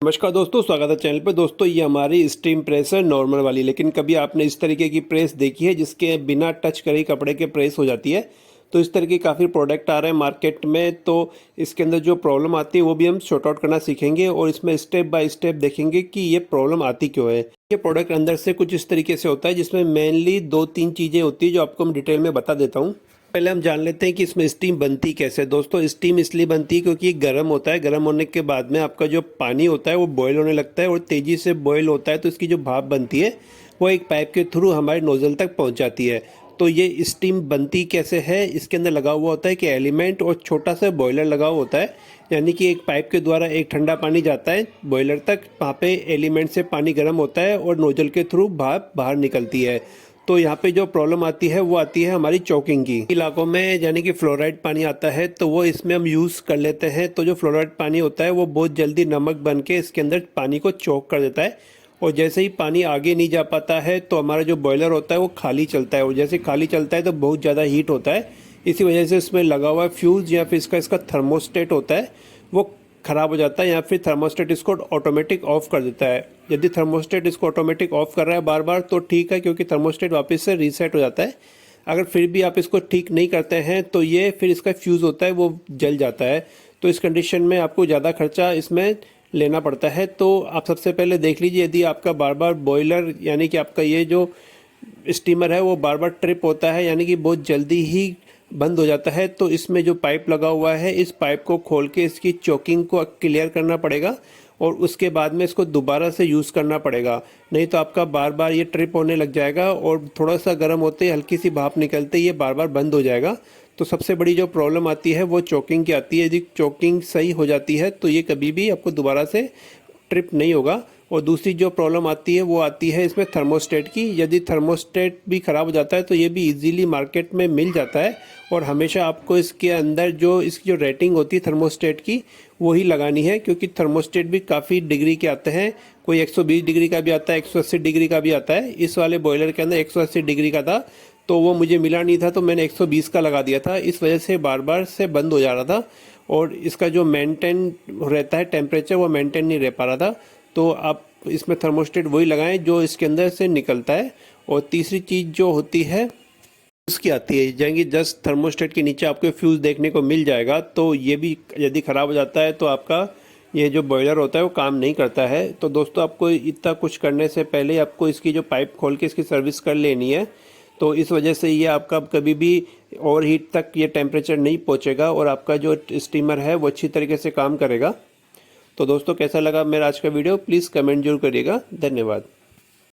नमस्कार दोस्तों, स्वागत है चैनल पे। दोस्तों ये हमारी स्टीम प्रेस है नॉर्मल वाली, लेकिन कभी आपने इस तरीके की प्रेस देखी है जिसके बिना टच करे ही कपड़े के प्रेस हो जाती है? तो इस तरह के काफ़ी प्रोडक्ट आ रहे हैं मार्केट में। तो इसके अंदर जो प्रॉब्लम आती है वो भी हम सॉर्ट आउट करना सीखेंगे और इसमें स्टेप बाय स्टेप देखेंगे कि ये प्रॉब्लम आती क्यों है। ये प्रोडक्ट अंदर से कुछ इस तरीके से होता है जिसमें मेनली 2-3 चीज़ें होती है जो आपको हम डिटेल में बता देता हूँ। पहले हम जान लेते हैं कि इसमें स्टीम बनती कैसे। दोस्तों स्टीम इसलिए बनती है क्योंकि ये गर्म होता है। गर्म होने के बाद में आपका जो पानी होता है वो बॉयल होने लगता है और तेज़ी से बॉयल होता है, तो इसकी जो भाप बनती है वो एक पाइप के थ्रू हमारे नोज़ल तक पहुंच जाती है। तो ये स्टीम बनती कैसे है, इसके अंदर लगा हुआ होता है कि एलिमेंट और छोटा सा बॉयलर लगा हुआ होता है, यानी कि एक पाइप के द्वारा एक ठंडा पानी जाता है बॉयलर तक। वहाँ पे एलिमेंट से पानी गर्म होता है और नोजल के थ्रू भाप बाहर निकलती है। तो यहाँ पे जो प्रॉब्लम आती है वो आती है हमारी चोकिंग की। इलाकों में यानी कि फ्लोराइड पानी आता है तो वो इसमें हम यूज़ कर लेते हैं। तो जो फ्लोराइड पानी होता है वो बहुत जल्दी नमक बन के इसके अंदर पानी को चोक कर देता है और जैसे ही पानी आगे नहीं जा पाता है तो हमारा जो बॉयलर होता है वो खाली चलता है और जैसे खाली चलता है तो बहुत ज़्यादा हीट होता है। इसी वजह से इसमें लगा हुआ फ्यूज़ या फिर इसका थर्मोस्टेट होता है वो ख़राब हो जाता है, या फिर थर्मोस्टेट इसको ऑटोमेटिक ऑफ कर देता है। यदि थर्मोस्टेट इसको ऑटोमेटिक ऑफ कर रहा है बार बार तो ठीक है, क्योंकि थर्मोस्टेट वापस से रीसेट हो जाता है। अगर फिर भी आप इसको ठीक नहीं करते हैं तो ये फिर इसका फ्यूज़ होता है वो जल जाता है। तो इस कंडीशन में आपको ज़्यादा खर्चा इसमें लेना पड़ता है। तो आप सबसे पहले देख लीजिए, यदि आपका बार बार बॉयलर यानी कि आपका ये जो स्टीमर है वो बार बार ट्रिप होता है, यानी कि बहुत जल्दी ही बंद हो जाता है, तो इसमें जो पाइप लगा हुआ है इस पाइप को खोल के इसकी चोकिंग को क्लियर करना पड़ेगा और उसके बाद में इसको दोबारा से यूज़ करना पड़ेगा। नहीं तो आपका बार बार ये ट्रिप होने लग जाएगा और थोड़ा सा गर्म होते हल्की सी भाप निकलते ये बार बार बंद हो जाएगा। तो सबसे बड़ी जो प्रॉब्लम आती है वो चोकिंग की आती है। यदि चोकिंग सही हो जाती है तो ये कभी भी आपको दोबारा से ट्रिप नहीं होगा। और दूसरी जो प्रॉब्लम आती है वो आती है इसमें थर्मोस्टेट की। यदि थर्मोस्टेट भी ख़राब हो जाता है तो ये भी इजीली मार्केट में मिल जाता है और हमेशा आपको इसके अंदर जो इसकी जो रेटिंग होती है थर्मोस्टेट की वही लगानी है, क्योंकि थर्मोस्टेट भी काफ़ी डिग्री के आते हैं। कोई 120 डिग्री का भी आता है, 180 डिग्री का भी आता है। इस वाले बॉयलर के अंदर 180 डिग्री का था तो वो मुझे मिला नहीं था, तो मैंने 120 का लगा दिया था। इस वजह से बार बार से बंद हो जा रहा था और इसका जो मेंटेन रहता है टेम्परेचर वो मेंटेन नहीं रह पा रहा था। तो आप इसमें थर्मोस्टेट वही लगाएं जो इसके अंदर से निकलता है। और तीसरी चीज़ जो होती है उसकी आती है जाएंगी जस्ट थर्मोस्टेट के नीचे आपको फ्यूज़ देखने को मिल जाएगा। तो ये भी यदि ख़राब हो जाता है तो आपका ये जो बॉयलर होता है वो काम नहीं करता है। तो दोस्तों आपको इतना कुछ करने से पहले आपको इसकी जो पाइप खोल के इसकी सर्विस कर लेनी है। तो इस वजह से ये आपका कभी भी ओवर हीट तक ये टेम्परेचर नहीं पहुंचेगा और आपका जो स्टीमर है वो अच्छी तरीके से काम करेगा। तो दोस्तों कैसा लगा मेरा आज का वीडियो, प्लीज़ कमेंट जरूर करिएगा। धन्यवाद।